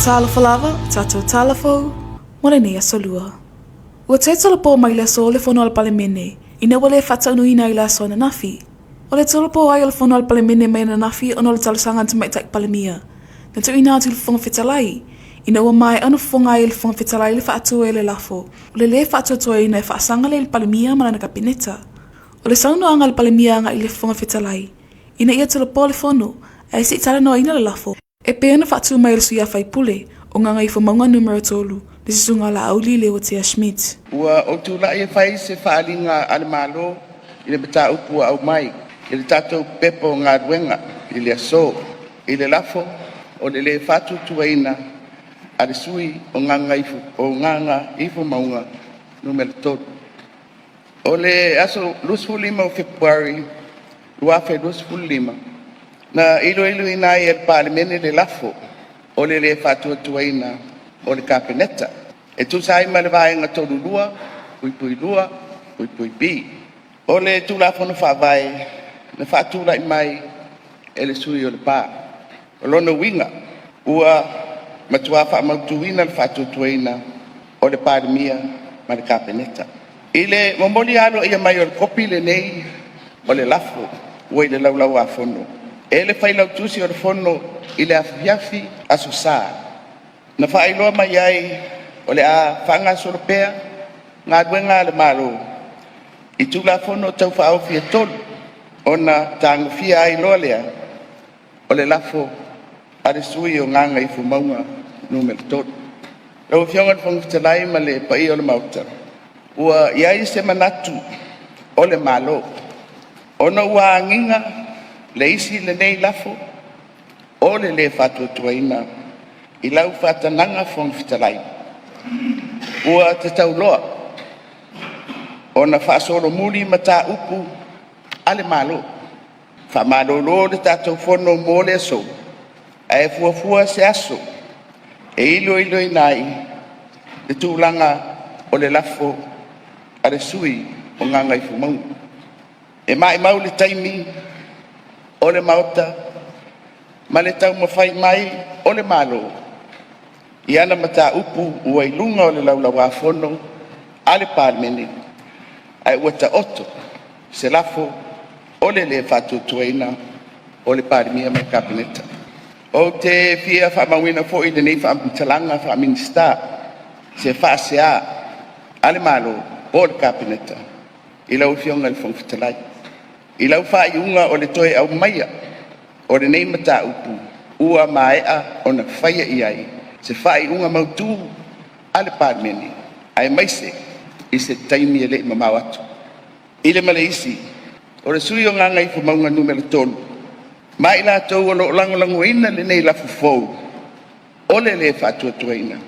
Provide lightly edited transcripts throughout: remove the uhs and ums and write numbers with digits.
tala falava, tato tala fou, mole ne Aso Lua. Ua te tala po mai le so le fono al palemene, ina wale fata unu ina ila so na nafi. O le tala po ai al fono al palemene mai na nafi ono le tala sanga te mai tak palemia. Na tu ina atu le fonga fitalai, ina ua mai anu fonga ai le fonga fitalai le fatu e le lafo. O le fatu atua ina e faasanga le palemia mana na kapineta. O le sauno anga le palemia anga i le fonga fitalai, ina ia tala po le fono, ai si tala no ina le lafo. E pe ana fatu mai le suia fai pule, o nganga i whamaunga numero tolu, le sisunga la auli le o tia Schmidt. Ua o tu la e fai se whaalinga ale malo, i le beta upu au mai, i le tatou pepo ngā ruenga, i le aso, i le lafo, o le fatu tuaina, a le sui o nganga ifu maunga numero tolu. O le aso lusfulima o Februari, luafe lusfulima, na ilo ina i el palemene le lafo, o le fatu tuaina o le kapeneta. E tu sai ma le vaenga tolu lua, pui lua, pui pi. O le tu lafo na whawai, na fatu lai mai e le sui o le pā. O lona winga, ua matua wha mautuina le fatu tuaina o le palemia ma le kapeneta. I le momoli alo ia mai o le kopi le nei o le lafo, ua i le laulau a fono. E le whailau tusi o le fono i le afiafi aso sā. Na whaailoa mai ai o le a whanga soropea, ngā duenga le malo. I tula fono tau whaau fia tolu, o na tango fia ai loa lea, o le lafo a le sui o nganga i fumaunga numero tolu. Rau fionga le whangfitalai ma le pai o le mauta. Ua iai se manatu o le malo. Ona ua anginga le isi le nei lafo, o le fatu tuaina, i lau whatananga whangfitalai. Ua te tauloa, o na whaasoro muri mata upu ale malo. Whamalolo le tātou whono mō le aso, a e fuafua se aso, e ilo inai, le tūlanga o le lafo, a le sui o nganga i fumau. E mai mau le taimi, o le mauta, ma le tau mawhai mai o le malo. I ana mata upu ua i lunga o le laulau a whono, a le palemene, ai ua ta oto, se lafo, o le fatu tuaina, o le palemia mai kapeneta. O te fia whamawina fo i le nei whaamitalanga whaaminista, se whaasea, a le malo, o le kapeneta, i lau fionga le whangfitalai. I lau whaaiunga o le toe au maia, o le nei mata upu, ua maea o na whaia i ai, se whaaiunga mautu a le palemene, ai maise i se taimi e le mamau atu. I le maleisi, o le sui o nganga i fumaunga numero tolu, mai la tau o lo langolango ina le nei lafu fou, o le fatua tuaina,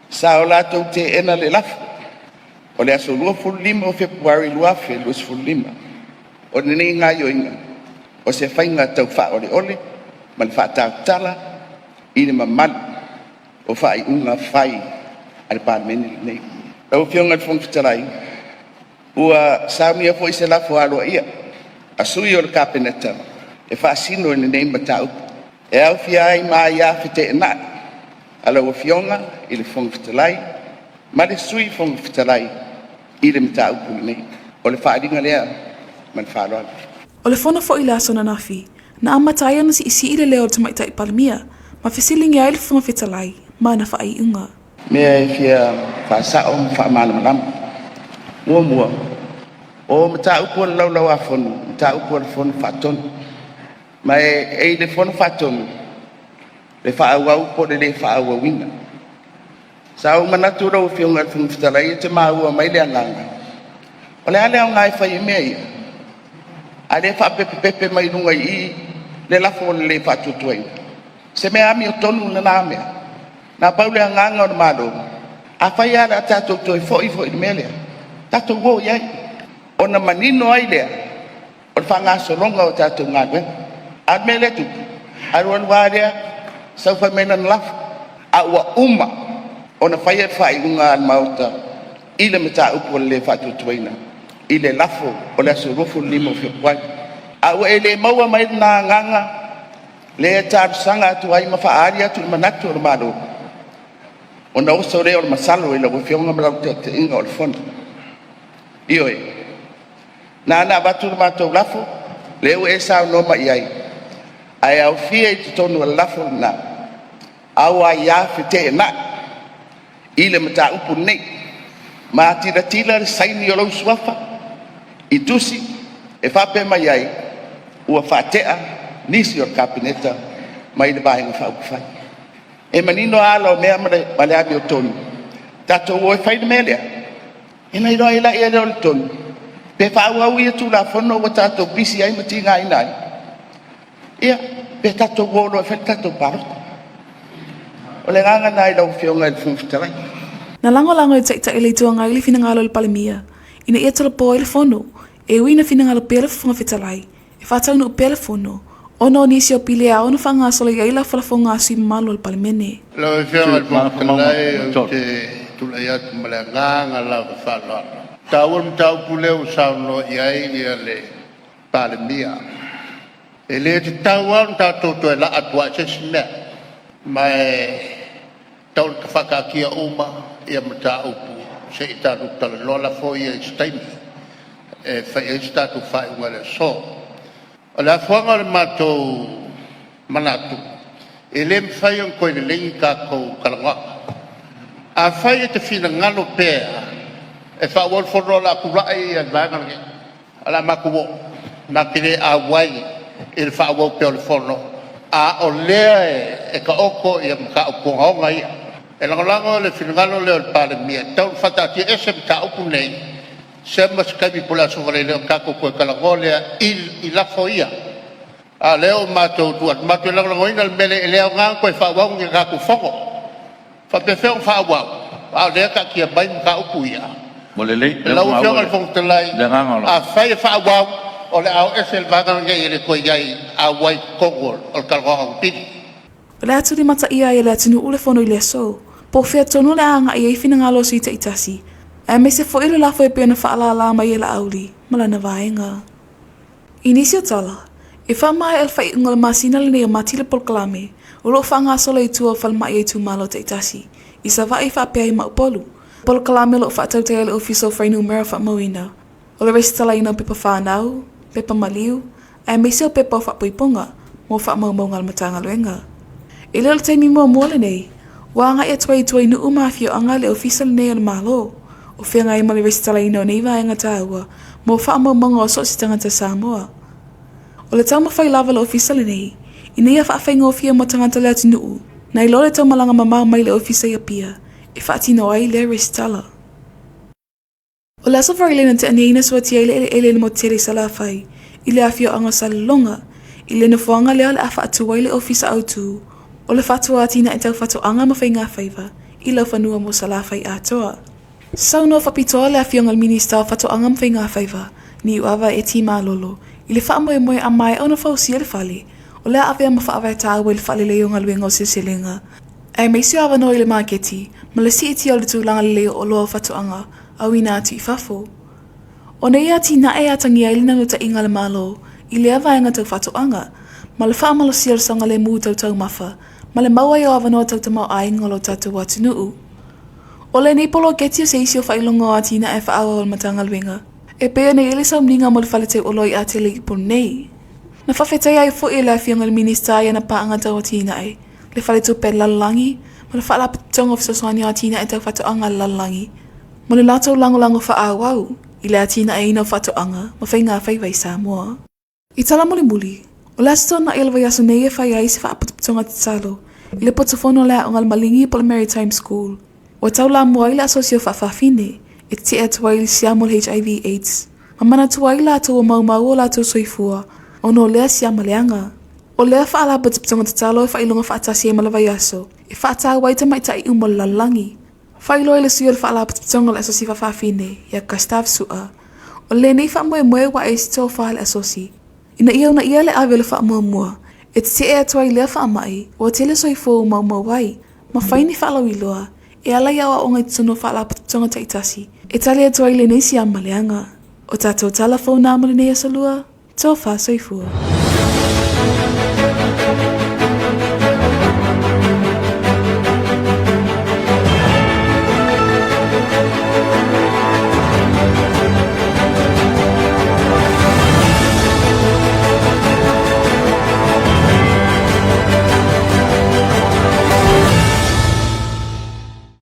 sa o la tau te ena le lafu, o le Aso Lua fulima o Februari luafe luas fulima, o le nei ngā yoinga, o se whainga tau wha ole, ma le wha tau tala, i le mamalu, o wha i unga whai, a le palemene le nei. Lau fionga le whangfitalai, ua saumia fo i se lafo aloa ia, a sui o le kapeneta, e wha sino i le nei matau, e au fia ai maa ia white e nai, a lau fionga i le whangfitalai, ma le sui whangfitalai, i le matau puli nei, o le wha ringa lea, ma le wha aloa. O le fono fo i le aso na nafi, na amatai ana si isi i le leo te maitai palemia, ma fesilingi ai le whangfitalai, ma na wha ai unga. Mea e fia wha sao wha malamalama, mua. O mata upo le laulau a fono, mata upo le fono whatonu. Ma e le fono whatonu, le whaau upo le whaau winga. Sa o manatu rau fionga le whangfitalai e te maua mai le anganga. O le ale au ngai whai mea ia. A le wha pepe mai lunga i le lafo le whatutuaina. Se mea ami o tonu na nā mea. Na pau le anganga o le malo. A whai ala tātou toi fo i mea lea. Tātou wō iai. O na manino ai lea. O le whanga soronga o tātou ngā duenga. A mea le tuku. A rua lua lea. Sau whai mena na lafo. A ua uma. O na whai e whai unga al mauta. I le mata upo le whatutuaina. I le lafo o le Aso Lua lima o Februari. A ua e le maua mai na nganga. Le e tāru sanga atu ai ma whaari atu i manatu o le malo. Ona osa ore o le masalo ila ko fionga malau te inga o le fono. Io e. Na batu le matou lafo, leo e sao no ma iai. Ai au fia i te tonu al lafo na. Au ai a fite e na. Ile mata upu nei. Ma tira le saini o lau suafa. I tusi, e whape mai ai. Ua whatea, nisi o kapineta, mai le vaenga whaupufai. E manino ala o mea male abi o tonu. Tato o e whaine melea. E nei roa ila e leo le tonu. Pe whau au ia tu la fono o tato bisi ai mati ngai nai. Ia, pe tato o lo e whaine tato paroko. O le nganga nai lau whionga il funfutarai. Na lango e taita e leitua ngai li fina ngalo le palemia. Ina ia tala po ele fono. E wina fina ngalo pele funga fitalai. E whatau no pele fono. Ono nisi o pile a ono whanga asola i aila whalafonga asu malo le palemene. Lau e whionga il funfutalai o te tula ia tu male nganga lau e whalala. Tau tau puleu sauno iai ia le palemia. E le te tau au tau to e la atua se sine. Mai tau ka whakakia uma ia mata upu. Se i tātu tala lola fo ia i staimi. E whai e statu whai unga le so. O le afuanga le mātou manatu. E le mwhai on koe le lengi kākou kalangaka. A whai e te whina ngalo pēa. E wha wol whono la kurai e vangange. Ala makuwo. Ma kire a wai e le wha wol pēo le whono. A o lea e ka oko i a mka upo haonga ia. E langolango le whingalo leo le pāle mia. Tau whatati e se mta upu nei. Se maskami pula sovare leo kako koe kalangolea i lafo ia. A leo mātou tuat. Mātou langolango ina le mele e leo ngang koe wha wau nge kako whongo. Wha pewheo wha wau. A lea ka kia bai mka upu ia. Molele, lau whionga le whongtalai. A whai e wha wau. O le au esel vanganga i le koe iai a wai kongol o le kalangolanga pini. O le atu li mata ia e le atinu ule fono i le so. Po whea tonu le anga i ei fina ngalo si te itasi. E me se fo ilo lafo e pia na whaala la mai e la auli. Mala na vaenga. Inisio tala. E wha mai el whai unga le masina le nea mati le polkalame. O lo whanga sola i tua whalmai e tu malo te itasi. I sa vai wha pia i maupolu. Polkalame lo wha tautea le ofiso whainu mera wha mawina. O le resitala ina pepa whanau, pepa maliu. E me se o pepa wha puiponga. Mo wha maunga le matanga luenga. E leo le taimi mua mole nei. Wanga e tuai nu umafio anga le ofisa le nei o le malo. O whenga i mali resitala ino nei vaenga tāua. Mo wha maunga o so si tangata Samoa. O le tau mawhai lava le ofisa le nei. I nei a wha whainga o fia mo tangata le ati nuu. Na i lo le tau malanga mamau mai le ofisa i apia. E wha tino ai le resitala. O le aso varilena te aniaina sua tia ele mo tere sala whai. I le afio anga salonga. I le nufuanga lea le afa atuai le ofisa autu. O le fatua atina e tau fatoanga mawhai ngā whaiva. I lau whanua mo sala whai atoa. Sau no whapitoa le afio ngal minista o fatoanga mawhai ngā whaiva. Ni uawa e ti malolo. I le wha moe a mai au na whausia le whale. O le awea ma wha awea tāua i le whale leo ngal wenga o silsilinga. E meisio awa no i le marketi. Ma le si iti o le tūlanga le leo o loa fatoanga. Au ina atu i whafo. O nei ati na e atangi ailina no ta inga le malo. I le awaenga tau fatoanga. Ma le wha amalo sia sanga le mū tau mafa. Ma le maua i o awanoa tau tamau ainga lo tatu watu nuu. O le nei polo geti o seisi o whailonga o atina e whaawa o le matanga lwenga. E pea nei ele sa mninga mo le whaletei o loi ate le ipo nei. Na whawhetai ai fo e le awhianga le minista ia na paanga tau atina ai. Le whaletu pe lalangi. Ma le whaalapatonga o fisoswani o atina e tau whatoanga lalangi. Ma le lato lango whaawau. I le atina e ina whatoanga. Ma whainga whaiwai Samoa. I tala muli. O le asto na elwa yaso nei e whai ai se whaapatonga te talo. I le potofono lea o ngal malingi po le Maritime School. O tau la mua i le asosio whaafine. E te e tuai li siamol HIV AIDS. Ma mana tuai la tau o mau o la tau soifua. O no lea siamaleanga. O lea whaala pototonga te talo e whailonga whaatasi e malawai aso. E whaata waita mai tai umo lalangi. Whailo e le suyo le whaala pototonga le asosi whaafine. Ia Gustav Sua. O le nei wha moe wa e sito wha le asosi. Ina ia una ia le awe le wha mua. E te e atuai lea wha mai, o te le soifo mau wai, ma whaini wha lau iloa, e ala iawa o ngai tuno wha la patutonga te itasi, e tali atuai le neisi a maleanga. O tātou tala fou nā mole nei Aso Lua, tō wha soifua.